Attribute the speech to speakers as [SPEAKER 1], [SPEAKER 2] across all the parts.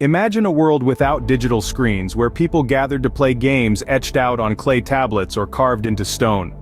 [SPEAKER 1] Imagine a world without digital screens where people gathered to play games etched out on clay tablets or carved into stone.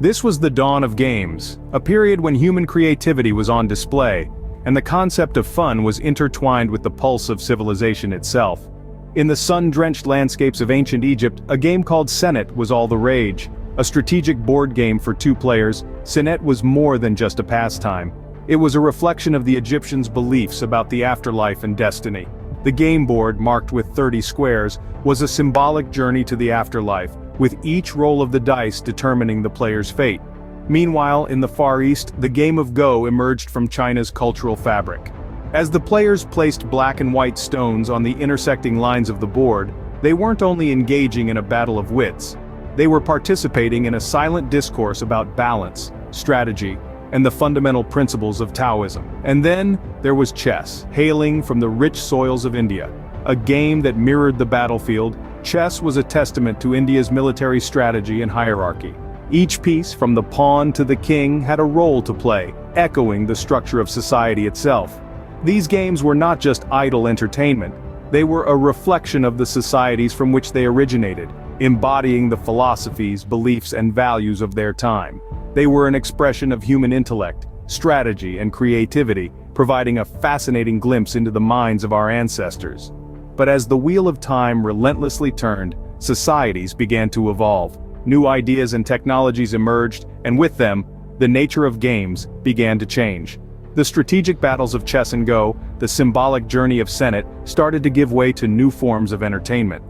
[SPEAKER 1] This was the dawn of games, a period when human creativity was on display, and the concept of fun was intertwined with the pulse of civilization itself. In the sun-drenched landscapes of ancient Egypt, a game called Senet was all the rage. A strategic board game for two players, Senet was more than just a pastime. It was a reflection of the Egyptians' beliefs about the afterlife and destiny. The game board, marked with 30 squares, was a symbolic journey to the afterlife, with each roll of the dice determining the player's fate. Meanwhile, in the Far East, the game of Go emerged from China's cultural fabric. As the players placed black and white stones on the intersecting lines of the board, they weren't only engaging in a battle of wits. They were participating in a silent discourse about balance, strategy, and the fundamental principles of Taoism. And then, there was chess, hailing from the rich soils of India. A game that mirrored the battlefield, chess was a testament to India's military strategy and hierarchy. Each piece, from the pawn to the king, had a role to play, echoing the structure of society itself. These games were not just idle entertainment. They were a reflection of the societies from which they originated, embodying the philosophies, beliefs, and values of their time. They were an expression of human intellect, strategy, and creativity, providing a fascinating glimpse into the minds of our ancestors. But as the wheel of time relentlessly turned, societies began to evolve. New ideas and technologies emerged, and with them, the nature of games began to change. The strategic battles of chess and Go, the symbolic journey of Senet, started to give way to new forms of entertainment.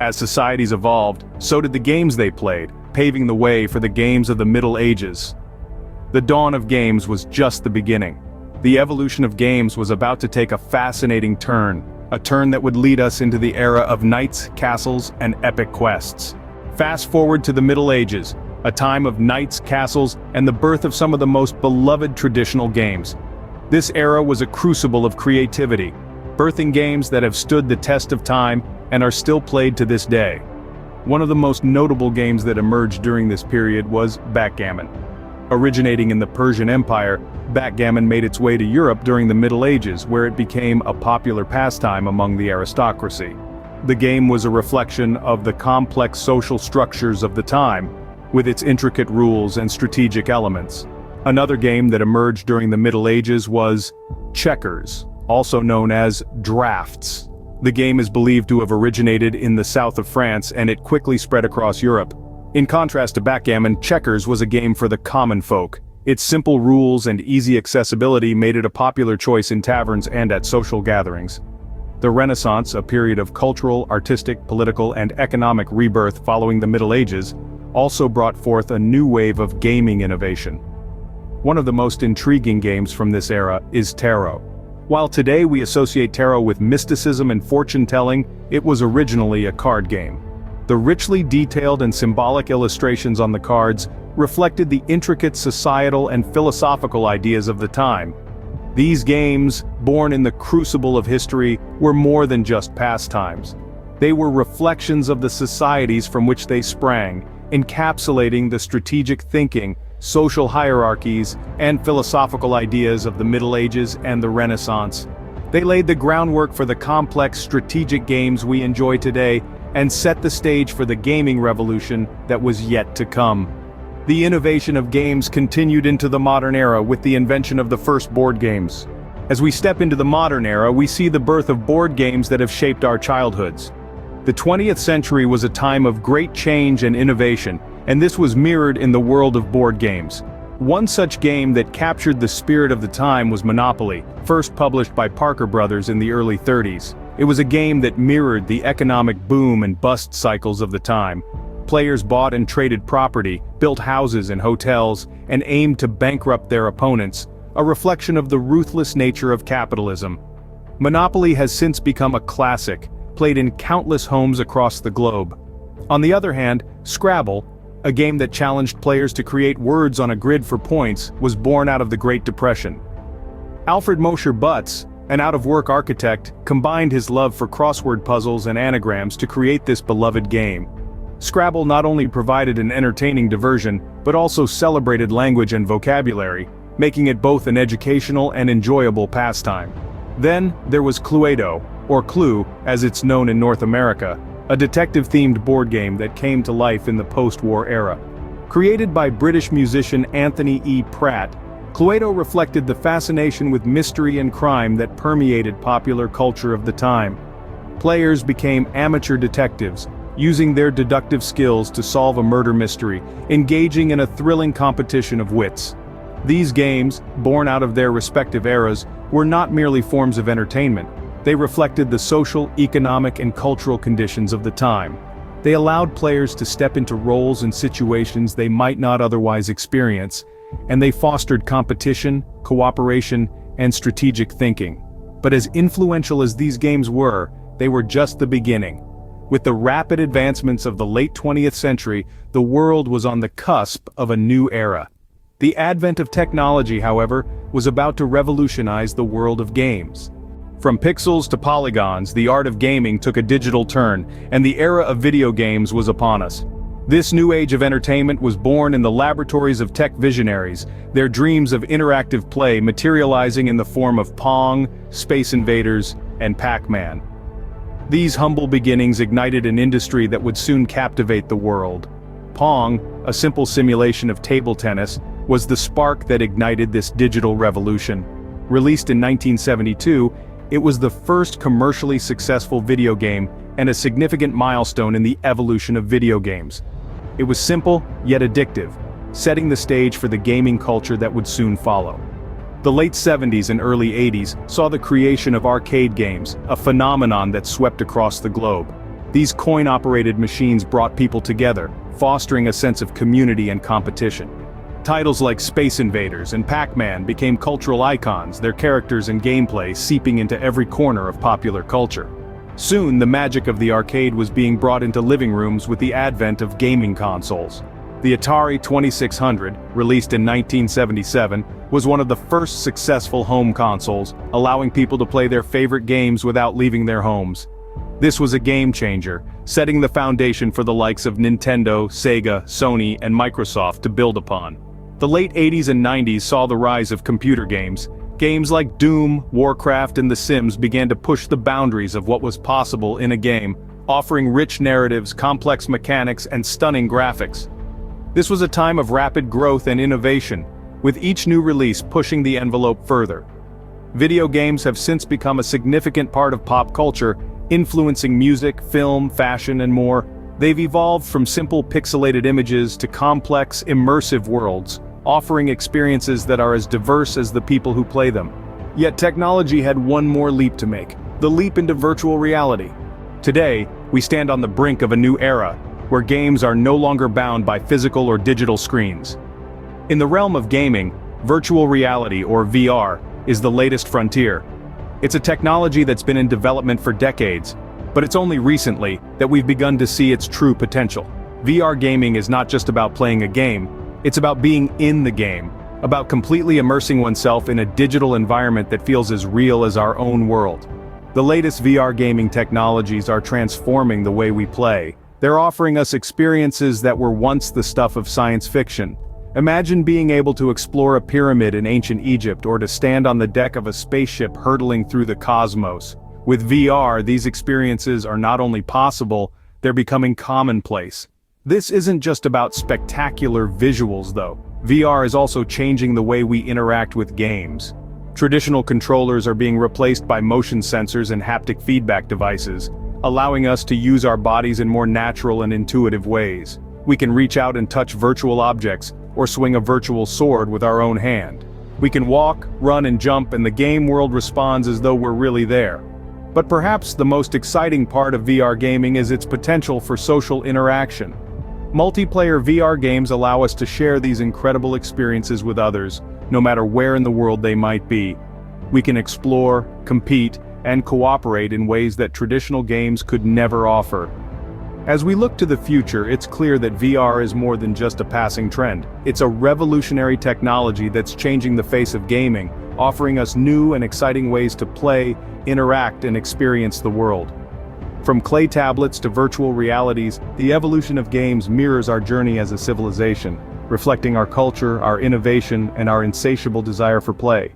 [SPEAKER 1] As societies evolved, so did the games they played, paving the way for the games of the Middle Ages. The dawn of games was just the beginning. The evolution of games was about to take a fascinating turn, a turn that would lead us into the era of knights, castles, and epic quests. Fast forward to the Middle Ages, a time of knights, castles, and the birth of some of the most beloved traditional games. This era was a crucible of creativity, birthing games that have stood the test of time and are still played to this day. One of the most notable games that emerged during this period was backgammon. Originating in the Persian Empire, backgammon made its way to Europe during the Middle Ages, where it became a popular pastime among the aristocracy. The game was a reflection of the complex social structures of the time, with its intricate rules and strategic elements. Another game that emerged during the Middle Ages was checkers, also known as drafts. The game is believed to have originated in the south of France, and it quickly spread across Europe. In contrast to backgammon, checkers was a game for the common folk. Its simple rules and easy accessibility made it a popular choice in taverns and at social gatherings. The Renaissance, a period of cultural, artistic, political, and economic rebirth following the Middle Ages, also brought forth a new wave of gaming innovation. One of the most intriguing games from this era is tarot. While today we associate tarot with mysticism and fortune-telling, it was originally a card game. The richly detailed and symbolic illustrations on the cards reflected the intricate societal and philosophical ideas of the time. These games, born in the crucible of history, were more than just pastimes. They were reflections of the societies from which they sprang, encapsulating the strategic thinking, social hierarchies, and philosophical ideas of the Middle Ages and the Renaissance. They laid the groundwork for the complex strategic games we enjoy today and set the stage for the gaming revolution that was yet to come. The innovation of games continued into the modern era with the invention of the first board games. As we step into the modern era, we see the birth of board games that have shaped our childhoods. The 20th century was a time of great change and innovation, and this was mirrored in the world of board games. One such game that captured the spirit of the time was Monopoly, first published by Parker Brothers in the early 30s. It was a game that mirrored the economic boom and bust cycles of the time. Players bought and traded property, built houses and hotels, and aimed to bankrupt their opponents, a reflection of the ruthless nature of capitalism. Monopoly has since become a classic, played in countless homes across the globe. On the other hand, Scrabble, a game that challenged players to create words on a grid for points, was born out of the Great Depression. Alfred Mosher Butts, an out-of-work architect, combined his love for crossword puzzles and anagrams to create this beloved game. Scrabble not only provided an entertaining diversion, but also celebrated language and vocabulary, making it both an educational and enjoyable pastime. Then, there was Cluedo, or Clue, as it's known in North America, a detective-themed board game that came to life in the post-war era. Created by British musician Anthony E. Pratt, Cluedo reflected the fascination with mystery and crime that permeated popular culture of the time. Players became amateur detectives, using their deductive skills to solve a murder mystery, engaging in a thrilling competition of wits. These games, born out of their respective eras, were not merely forms of entertainment. They reflected the social, economic, and cultural conditions of the time. They allowed players to step into roles and situations they might not otherwise experience, and they fostered competition, cooperation, and strategic thinking. But as influential as these games were, they were just the beginning. With the rapid advancements of the late 20th century, the world was on the cusp of a new era. The advent of technology, however, was about to revolutionize the world of games. From pixels to polygons, the art of gaming took a digital turn, and the era of video games was upon us. This new age of entertainment was born in the laboratories of tech visionaries, their dreams of interactive play materializing in the form of Pong, Space Invaders, and Pac-Man. These humble beginnings ignited an industry that would soon captivate the world. Pong, a simple simulation of table tennis, was the spark that ignited this digital revolution. Released in 1972, it was the first commercially successful video game and a significant milestone in the evolution of video games. It was simple, yet addictive, setting the stage for the gaming culture that would soon follow. The late 70s and early 80s saw the creation of arcade games, a phenomenon that swept across the globe. These coin-operated machines brought people together, fostering a sense of community and competition. Titles like Space Invaders and Pac-Man became cultural icons, their characters and gameplay seeping into every corner of popular culture. Soon, the magic of the arcade was being brought into living rooms with the advent of gaming consoles. The Atari 2600, released in 1977, was one of the first successful home consoles, allowing people to play their favorite games without leaving their homes. This was a game changer, setting the foundation for the likes of Nintendo, Sega, Sony, and Microsoft to build upon. The late 80s and 90s saw the rise of computer games. Games like Doom, Warcraft, and The Sims began to push the boundaries of what was possible in a game, offering rich narratives, complex mechanics, and stunning graphics. This was a time of rapid growth and innovation, with each new release pushing the envelope further. Video games have since become a significant part of pop culture, influencing music, film, fashion, and more. They've evolved from simple pixelated images to complex, immersive worlds, offering experiences that are as diverse as the people who play them. Yet technology had one more leap to make, the leap into virtual reality. Today, we stand on the brink of a new era, where games are no longer bound by physical or digital screens. In the realm of gaming, virtual reality, or VR, is the latest frontier. It's a technology that's been in development for decades, but it's only recently that we've begun to see its true potential. VR gaming is not just about playing a game, it's about being in the game, about completely immersing oneself in a digital environment that feels as real as our own world. The latest VR gaming technologies are transforming the way we play. They're offering us experiences that were once the stuff of science fiction. Imagine being able to explore a pyramid in ancient Egypt or to stand on the deck of a spaceship hurtling through the cosmos. With VR, these experiences are not only possible, they're becoming commonplace. This isn't just about spectacular visuals though. VR is also changing the way we interact with games. Traditional controllers are being replaced by motion sensors and haptic feedback devices, allowing us to use our bodies in more natural and intuitive ways. We can reach out and touch virtual objects, or swing a virtual sword with our own hand. We can walk, run, and jump, and the game world responds as though we're really there. But perhaps the most exciting part of VR gaming is its potential for social interaction. Multiplayer VR games allow us to share these incredible experiences with others, no matter where in the world they might be. We can explore, compete, and cooperate in ways that traditional games could never offer. As we look to the future, it's clear that VR is more than just a passing trend. It's a revolutionary technology that's changing the face of gaming, offering us new and exciting ways to play, interact, and experience the world. From clay tablets to virtual realities, the evolution of games mirrors our journey as a civilization, reflecting our culture, our innovation, and our insatiable desire for play.